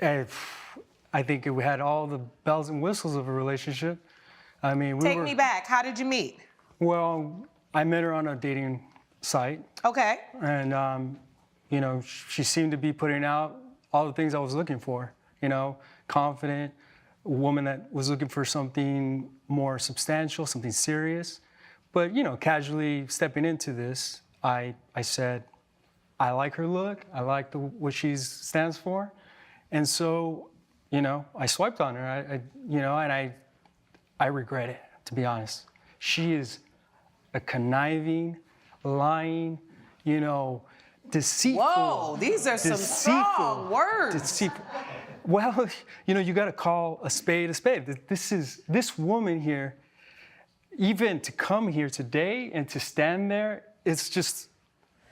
And I think we had all the bells and whistles of a relationship. I mean, Take me back. How did you meet? Well, I met her on a dating site. Okay. And, you know, she seemed to be putting out all the things I was looking for. You know, confident, a woman that was looking for something more substantial, something serious. But, you know, casually stepping into this, I said, I like her look. I like what she stands for. And so, you know, I swiped on her. I regret it, to be honest. She is a conniving, lying, you know, deceitful. Whoa, these are some strong words. Deceitful. Well, you know, you got to call a spade a spade. This woman here, even to come here today and to stand there, it's just,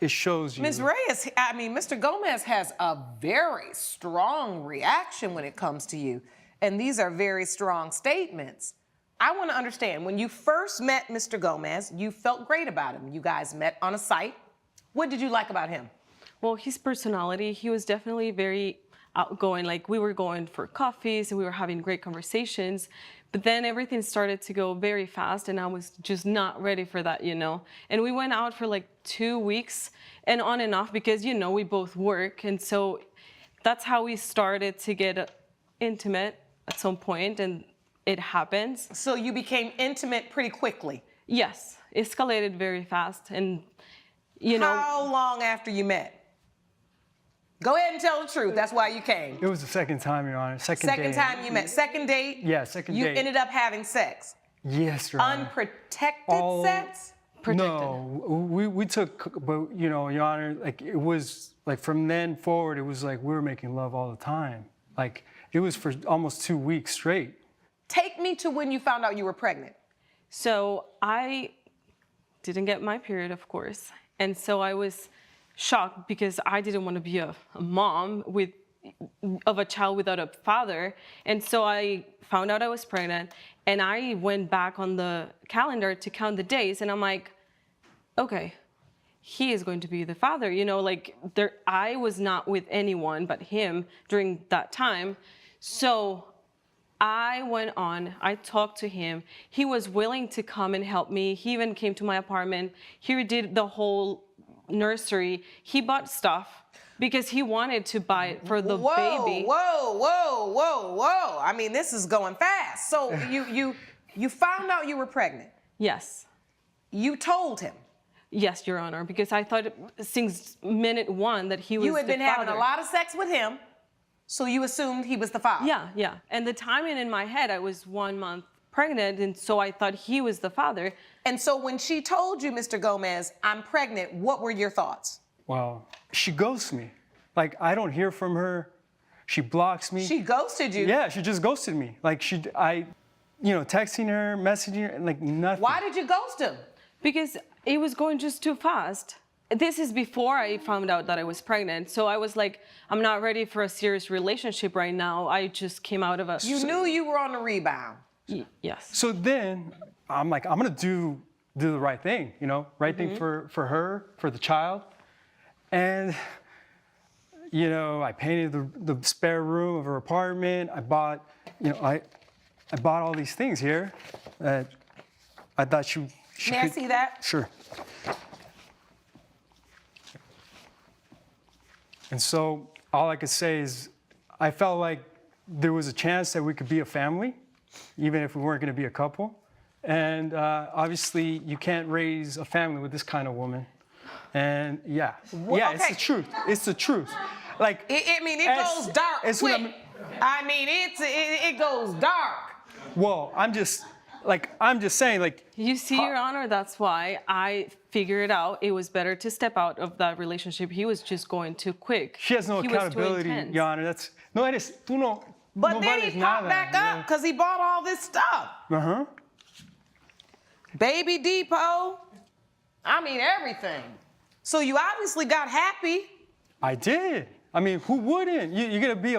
it shows you. Ms. Reyes, I mean, Mr. Gomez has a very strong reaction when it comes to you. And these are very strong statements. I want to understand, when you first met Mr. Gomez, you felt great about him. You guys met on a site. What did you like about him? Well, his personality, he was definitely very outgoing. Like, we were going for coffees and we were having great conversations. But then everything started to go very fast and I was just not ready for that, you know. And we went out for like 2 weeks and on and off because, you know, we both work. And so that's how we started to get intimate at some point, and it happens. So you became intimate pretty quickly? Yes, escalated very fast. And, you know. How long after you met? Go ahead and tell the truth. That's why you came. It was the second time, Your Honor. Second date. Time you met. Second date? Yeah, second date. You ended up having sex? Yes, Your Honor. Unprotected sex? Protected. No, we took, but you know, Your Honor, like it was like from then forward, it was like we were making love all the time. Like it was for almost 2 weeks straight. Take me to when you found out you were pregnant. So I didn't get my period, of course. And so I was shocked because I didn't want to be a mom of a child without a father. And so I found out I was pregnant and I went back on the calendar to count the days. And I'm like, okay, he is going to be the father. You know, like I was not with anyone but him during that time. So I went on, I talked to him. He was willing to come and help me. He even came to my apartment. He did the whole nursery. He bought stuff because he wanted to buy it for the baby. Whoa. I mean, this is going fast. So you found out you were pregnant? Yes. You told him? Yes, Your Honor, because I thought since minute one that he was the father. You had been having a lot of sex with him, so you assumed he was the father? Yeah. And the timing in my head, I was 1 month pregnant, and so I thought he was the father. And so when she told you, Mr. Gomez, I'm pregnant, what were your thoughts? Well, she ghosts me. Like, I don't hear from her. She blocks me. She ghosted you? Yeah, she just ghosted me. Like, texting her, messaging her, like nothing. Why did you ghost him? Because it was going just too fast. This is before I found out that I was pregnant. So I was like, I'm not ready for a serious relationship right now. I just came out of a... You knew you were on the rebound? Yes. So then I'm like, I'm gonna do the right thing, you know, right thing for her, for the child. And, you know, I painted the spare room of her apartment. I bought, you know, I bought all these things here that I thought she May I see that? Sure. And so all I could say is I felt like there was a chance that we could be a family, even if we weren't going to be a couple. And obviously, you can't raise a family with this kind of woman. And yeah, okay. It's the truth. It's the truth. Like it goes dark quick. It goes dark. Well, I'm just saying, like. You see, Your Honor, that's why I figured out it was better to step out of that relationship. He was just going too quick. She has no accountability, Your Honor. But then he popped back up because he bought all this stuff. Uh-huh. Baby Depot. I mean, everything. So you obviously got happy. I did. I mean, who wouldn't? You're gonna be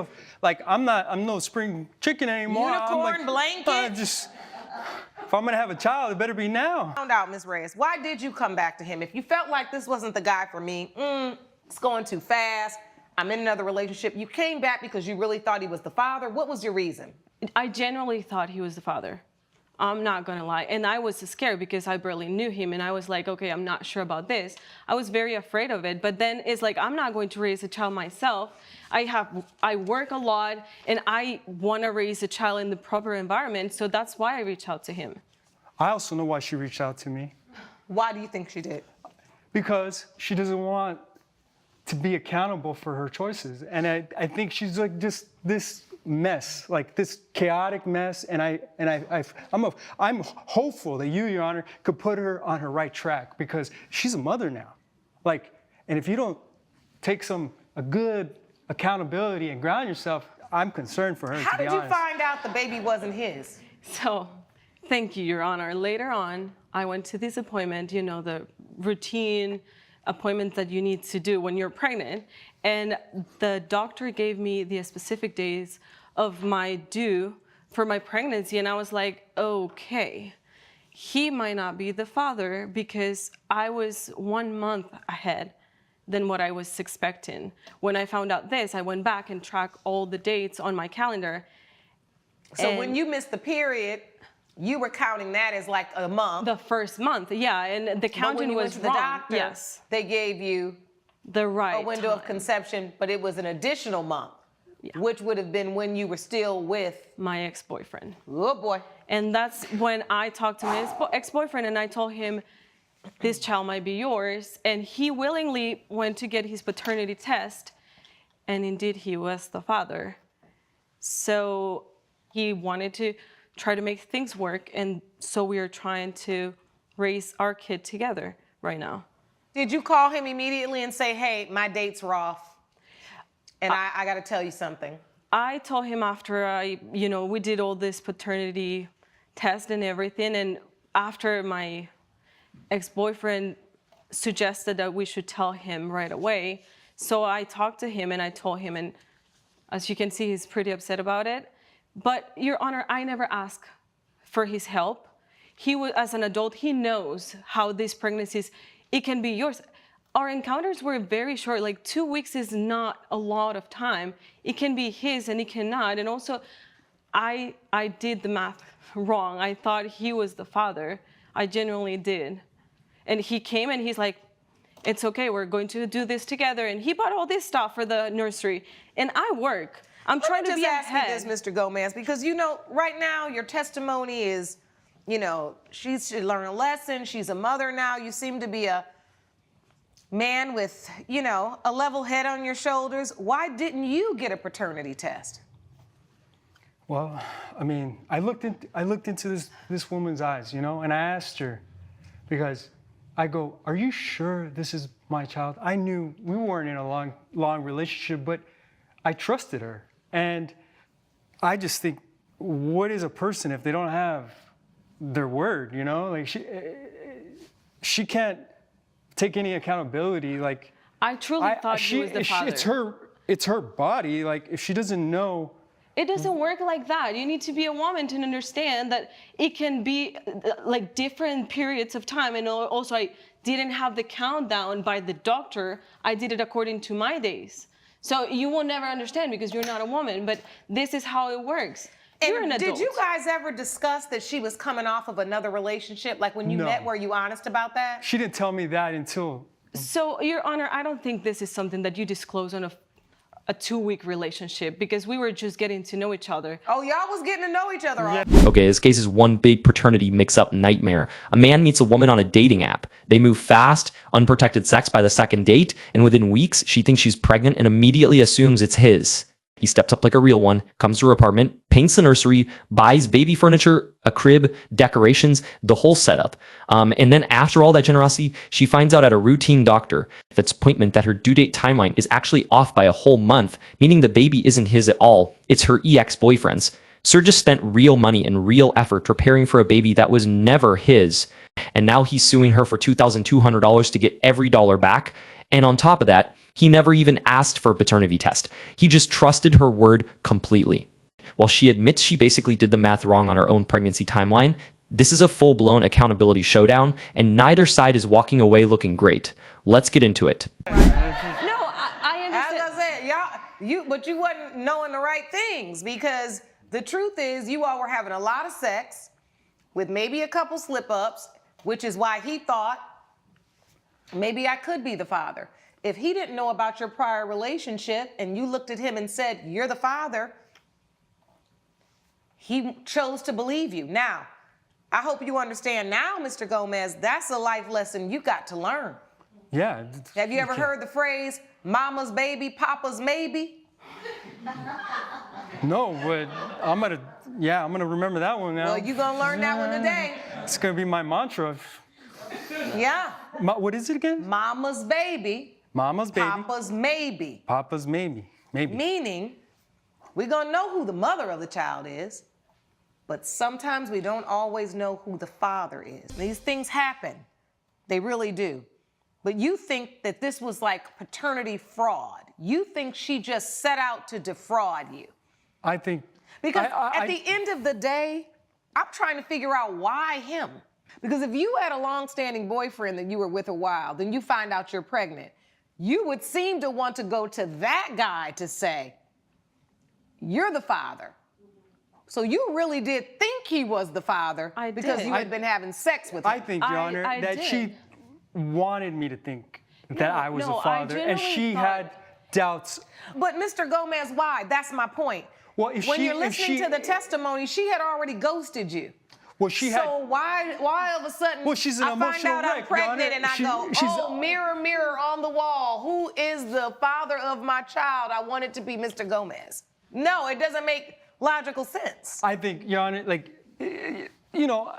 I'm no spring chicken anymore. Unicorn blanket. If I'm gonna have a child, it better be now. Found out, Ms. Reyes, why did you come back to him? If you felt like this wasn't the guy for me, it's going too fast, I'm in another relationship. You came back because you really thought he was the father. What was your reason? I genuinely thought he was the father. I'm not gonna lie. And I was scared because I barely knew him. And I was like, okay, I'm not sure about this. I was very afraid of it. But then it's like, I'm not going to raise a child myself. I work a lot and I wanna raise a child in the proper environment. So that's why I reached out to him. I also know why she reached out to me. Why do you think she did? Because she doesn't want to be accountable for her choices. And I think she's like just this mess, like this chaotic mess. And I'm hopeful that you, Your Honor, could put her on her right track because she's a mother now. Like, and if you don't take a good accountability and ground yourself, I'm concerned for her, How to be did you honest. find out the baby wasn't his? So, thank you, Your Honor. Later on, I went to this appointment, you know, the routine appointment that you need to do when you're pregnant. And the doctor gave me the specific days of my due for my pregnancy. And I was like, okay, he might not be the father because I was 1 month ahead than what I was expecting. When I found out this, I went back and tracked all the dates on my calendar. So when you missed the period, you were counting that as like a month. The first month, yeah, and the But counting when you was went to the wrong. doctor, Yes, they gave you the right a window of time. conception, but it was an additional month, which would have been when you were still with, My ex-boyfriend. oh boy. And that's when I talked to my ex-boyfriend and I told him, this child might be yours. And he willingly went to get his paternity test. And indeed, he was the father. So he wanted to try to make things work. And so we are trying to raise our kid together right now. Did you call him immediately and say, hey, my dates were off and I got to tell you something? I told him after we did all this paternity test and everything, and after my ex-boyfriend suggested that we should tell him right away. So I talked to him and I told him, and as you can see, he's pretty upset about it. But Your Honor, I never asked for his help. He was, as an adult, he knows how these pregnancies, it can be yours. Our encounters were very short, like 2 weeks is not a lot of time. It can be his and it cannot. And also, I did the math wrong. I thought he was the father. I genuinely did. And he came and he's like, it's okay, we're going to do this together. And he bought all this stuff for the nursery. And I work. I'm trying to be ahead. Let me just ask you this, Mr. Gomez, because right now your testimony is, she should learn a lesson. She's a mother now. You seem to be a man with, a level head on your shoulders. Why didn't you get a paternity test? Well, I mean, I looked into this woman's eyes, and I asked her, because I go, are you sure this is my child? I knew we weren't in a long relationship, but I trusted her. And I just think, what is a person if they don't have their word, Like she can't take any accountability. Like I truly thought he was the father. It's her body. Like if she doesn't know. It doesn't work like that. You need to be a woman to understand that it can be like different periods of time. And also I didn't have the countdown by the doctor. I did it according to my days. So you will never understand because you're not a woman, but this is how it works. You're an adult. Did you guys ever discuss that she was coming off of another relationship? Like when you met, were you honest about that? She didn't tell me that until. So, Your Honor, I don't think this is something that you disclose on a 2-week relationship because we were just getting to know each other. Oh, y'all was getting to know each other. Yeah. Okay, this case is one big paternity mix-up nightmare. A man meets a woman on a dating app. They move fast, unprotected sex by the second date, and within weeks, she thinks she's pregnant and immediately assumes it's his. He steps up like a real one, comes to her apartment, paints the nursery, buys baby furniture, a crib, decorations, the whole setup. And then after all that generosity, she finds out at a routine doctor that's appointment that her due date timeline is actually off by a whole month, meaning the baby isn't his at all. It's her ex-boyfriend's. Sir just spent real money and real effort preparing for a baby that was never his. And now he's suing her for $2,200 to get every dollar back. And on top of that, he never even asked for a paternity test. He just trusted her word completely. While she admits she basically did the math wrong on her own pregnancy timeline, this is a full-blown accountability showdown, and neither side is walking away looking great. Let's get into it. No, I understand. As I said, But you wasn't knowing the right things, because the truth is you all were having a lot of sex with maybe a couple slip-ups, which is why he thought maybe I could be the father. If he didn't know about your prior relationship and you looked at him and said, you're the father, he chose to believe you. Now, I hope you understand now, Mr. Gomez, that's a life lesson you got to learn. Yeah. Have you ever heard the phrase, mama's baby, papa's maybe? No, but I'm gonna remember that one now. Well, you're gonna learn that one today. It's gonna be my mantra. Yeah. What is it again? Mama's baby, Mama's baby. papa's maybe. Papa's maybe. Maybe. Meaning, we're gonna know who the mother of the child is, but sometimes we don't always know who the father is. These things happen. They really do. But you think that this was like paternity fraud. You think she just set out to defraud you. I think. Because at the end of the day, I'm trying to figure out why him. Because if you had a long-standing boyfriend that you were with a while, then you find out you're pregnant, you would seem to want to go to that guy to say, you're the father. So you really did think he was the father because you had been having sex with him. I think, Your Honor, that she wanted me to think that I was the father, and she had doubts. But Mr. Gomez, why? That's my point. Well, when you're listening to the testimony, she had already ghosted you. Well, so why all of a sudden she's an I find out I'm pregnant and I go, oh, mirror, mirror on the wall, who is the father of my child? I want it to be Mr. Gomez. No, it doesn't make logical sense. I think, Your Honor, like, you know,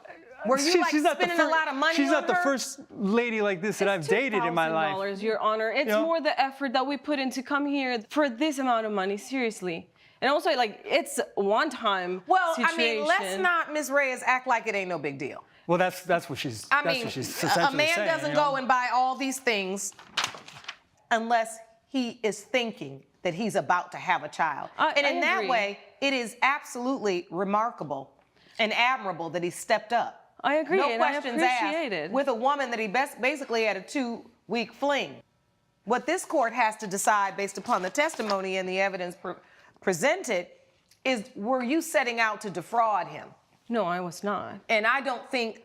were you spending a lot of money on her? She's not the first lady like this that I've dated in my life. $2,000, Your Honor. It's more the effort that we put in to come here for this amount of money, seriously. And also, like, it's one-time situation. I mean, let's not, Ms. Reyes, act like it ain't no big deal. Well, that's what she's. I mean, a man saying, doesn't go and buy all these things unless he is thinking that he's about to have a child. And in that way, it is absolutely remarkable and admirable that he stepped up. I agree, no and questions I appreciate it. with a woman that he basically had a 2-week fling. What this court has to decide based upon the testimony and the evidence presented is, were you setting out to defraud him? No, I was not. And I don't think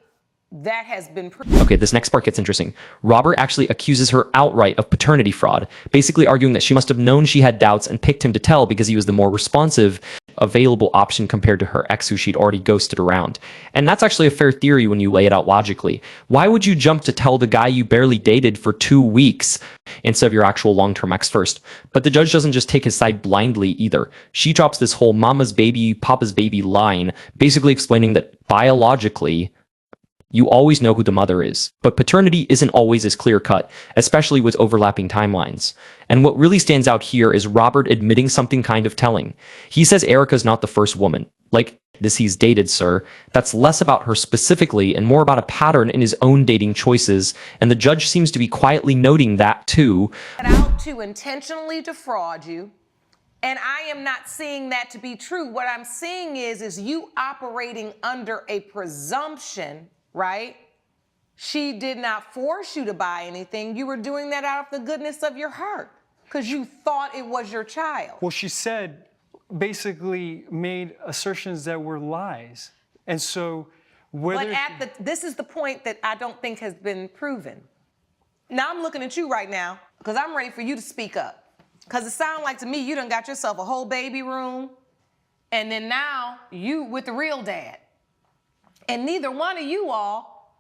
that has been Okay, this next part gets interesting. Robert actually accuses her outright of paternity fraud, basically arguing that she must have known she had doubts and picked him to tell because he was the more responsive, available option compared to her ex who she'd already ghosted around. And that's actually a fair theory when you lay it out logically. Why would you jump to tell the guy you barely dated for 2 weeks instead of your actual long-term ex first? But the judge doesn't just take his side blindly either. She drops this whole mama's baby, papa's baby line, basically explaining that biologically, you always know who the mother is, but paternity isn't always as clear-cut, especially with overlapping timelines. And what really stands out here is Robert admitting something kind of telling. He says Erica's not the first woman. Like, this he's dated, sir. That's less about her specifically and more about a pattern in his own dating choices, and the judge seems to be quietly noting that too. Out to intentionally defraud you, and I am not seeing that to be true. What I'm seeing is you operating under a presumption, right? She did not force you to buy anything. You were doing that out of the goodness of your heart because you thought it was your child. Well, she said, basically made assertions that were lies. And so whether... But this is the point that I don't think has been proven. Now I'm looking at you right now because I'm ready for you to speak up. Because it sounds like to me you done got yourself a whole baby room and then now you with the real dad. And neither one of you all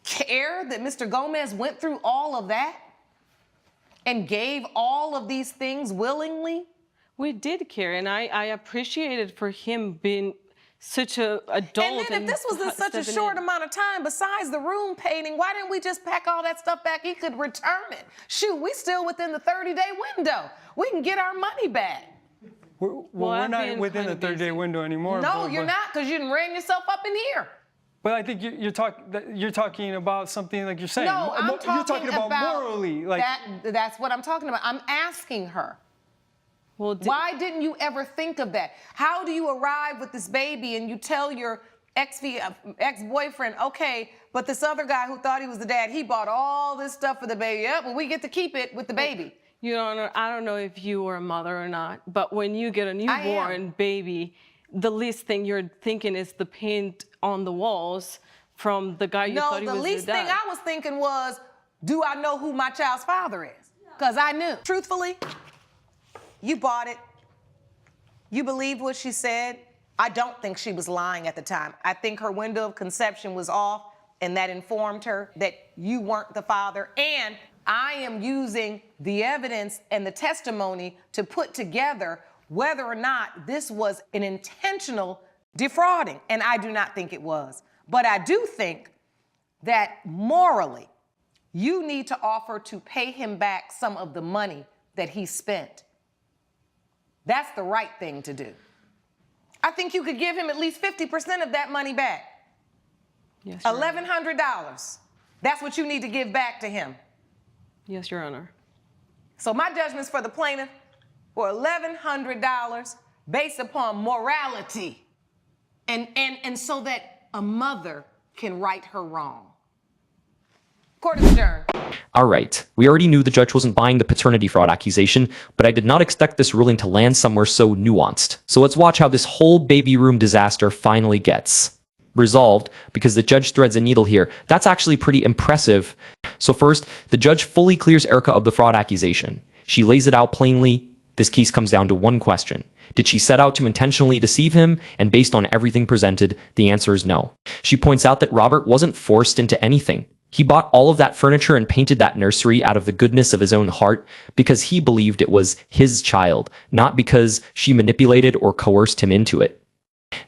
care that Mr. Gomez went through all of that and gave all of these things willingly? We did care, and I appreciated for him being such an adult. And then if this was in such a short amount of time, besides the room painting, why didn't we just pack all that stuff back? He could return it. Shoot, we still within the 30-day window. We can get our money back. We're not within the 30-day window anymore. No, you're not, because you done ran yourself up in here. But I think you're talking about something like you're saying. No, I'm you're talking about morally. Like that's what I'm talking about. I'm asking her. Well, why didn't you ever think of that? How do you arrive with this baby and you tell your ex-boyfriend, okay, but this other guy who thought he was the dad, he bought all this stuff for the baby. Yeah, well, we get to keep it with the baby. Your Honor, I don't know if you were a mother or not, but when you get a newborn baby, the least thing you're thinking is the paint on the walls from the guy you thought he was your dad. No, the least thing I was thinking was, do I know who my child's father is? Because I knew. Truthfully, you bought it. You believed what she said. I don't think she was lying at the time. I think her window of conception was off, and that informed her that you weren't the father. And I am using the evidence and the testimony to put together whether or not this was an intentional defrauding. And I do not think it was. But I do think that morally, you need to offer to pay him back some of the money that he spent. That's the right thing to do. I think you could give him at least 50% of that money back. Yes, Your Honor. $1,100. That's what you need to give back to him. Yes, Your Honor. So my judgments for the plaintiff were $1,100 based upon morality and so that a mother can right her wrong. Court is adjourned. All right, we already knew the judge wasn't buying the paternity fraud accusation, but I did not expect this ruling to land somewhere so nuanced. So let's watch how this whole baby room disaster finally gets resolved, because the judge threads a needle here. That's actually pretty impressive. So first, the judge fully clears Erica of the fraud accusation. She lays it out plainly. This case comes down to one question. Did she set out to intentionally deceive him? And based on everything presented, the answer is no. She points out that Robert wasn't forced into anything. He bought all of that furniture and painted that nursery out of the goodness of his own heart because he believed it was his child, not because she manipulated or coerced him into it.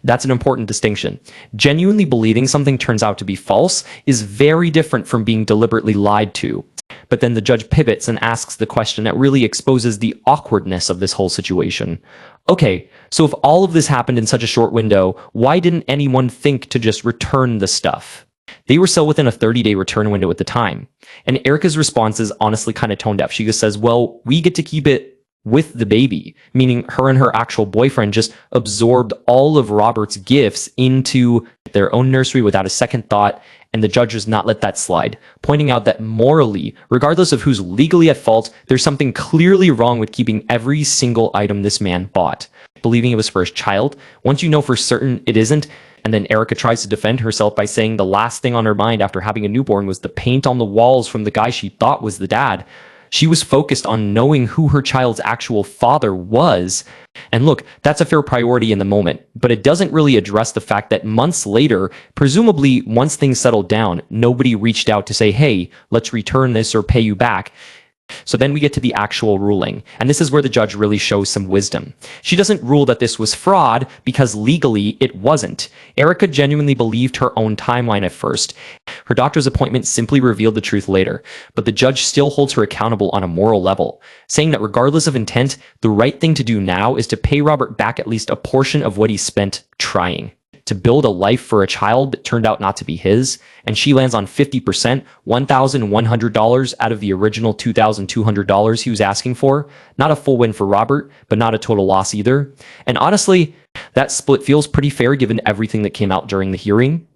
That's an important distinction. Genuinely believing something turns out to be false is very different from being deliberately lied to. But then the judge pivots and asks the question that really exposes the awkwardness of this whole situation. Okay, so if all of this happened in such a short window, why didn't anyone think to just return the stuff? They were still within a 30-day return window at the time. And Erica's response is honestly kind of tone deaf. She just says, well, we get to keep it with the baby, meaning her and her actual boyfriend just absorbed all of Robert's gifts into their own nursery without a second thought, and the judge does not let that slide, pointing out that morally, regardless of who's legally at fault, there's something clearly wrong with keeping every single item this man bought. Believing it was for his child, once you know for certain it isn't, and then Erica tries to defend herself by saying the last thing on her mind after having a newborn was the paint on the walls from the guy she thought was the dad. She was focused on knowing who her child's actual father was. And look, that's a fair priority in the moment, but it doesn't really address the fact that months later, presumably once things settled down, nobody reached out to say, hey, let's return this or pay you back. So then we get to the actual ruling, and this is where the judge really shows some wisdom. She doesn't rule that this was fraud because legally it wasn't. Erica genuinely believed her own timeline at first. Her doctor's appointment simply revealed the truth later, but the judge still holds her accountable on a moral level, saying that regardless of intent, the right thing to do now is to pay Robert back at least a portion of what he spent trying to build a life for a child that turned out not to be his, and she lands on 50%, $1,100 out of the original $2,200 he was asking for. Not a full win for Robert, but not a total loss either. And honestly, that split feels pretty fair given everything that came out during the hearing.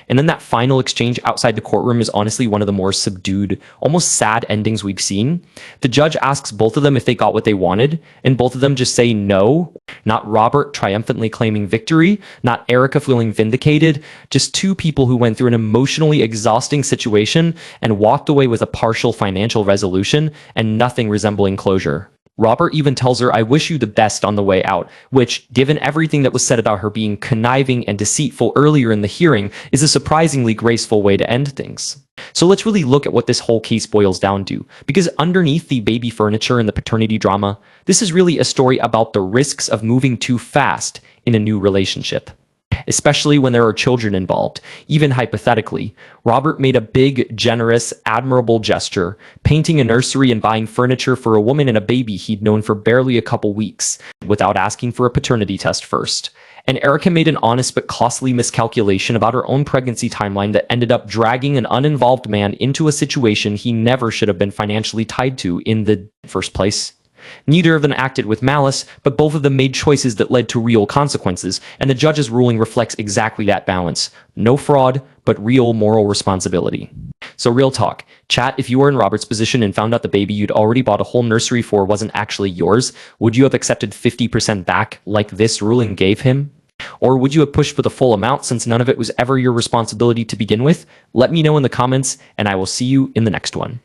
And then that final exchange outside the courtroom is honestly one of the more subdued, almost sad endings we've seen. The judge asks both of them if they got what they wanted, and both of them just say no. Not Robert triumphantly claiming victory, not Erica feeling vindicated, just two people who went through an emotionally exhausting situation and walked away with a partial financial resolution and nothing resembling closure. Robert even tells her, I wish you the best on the way out, which, given everything that was said about her being conniving and deceitful earlier in the hearing, is a surprisingly graceful way to end things. So let's really look at what this whole case boils down to, because underneath the baby furniture and the paternity drama, this is really a story about the risks of moving too fast in a new relationship. Especially when there are children involved. Even hypothetically, Robert made a big, generous, admirable gesture, painting a nursery and buying furniture for a woman and a baby he'd known for barely a couple weeks, without asking for a paternity test first. And Erica made an honest but costly miscalculation about her own pregnancy timeline that ended up dragging an uninvolved man into a situation he never should have been financially tied to in the first place. Neither of them acted with malice, but both of them made choices that led to real consequences, and the judge's ruling reflects exactly that balance. No fraud, but real moral responsibility. So real talk, chat, if you were in Robert's position and found out the baby you'd already bought a whole nursery for wasn't actually yours, would you have accepted 50% back like this ruling gave him? Or would you have pushed for the full amount since none of it was ever your responsibility to begin with? Let me know in the comments, and I will see you in the next one.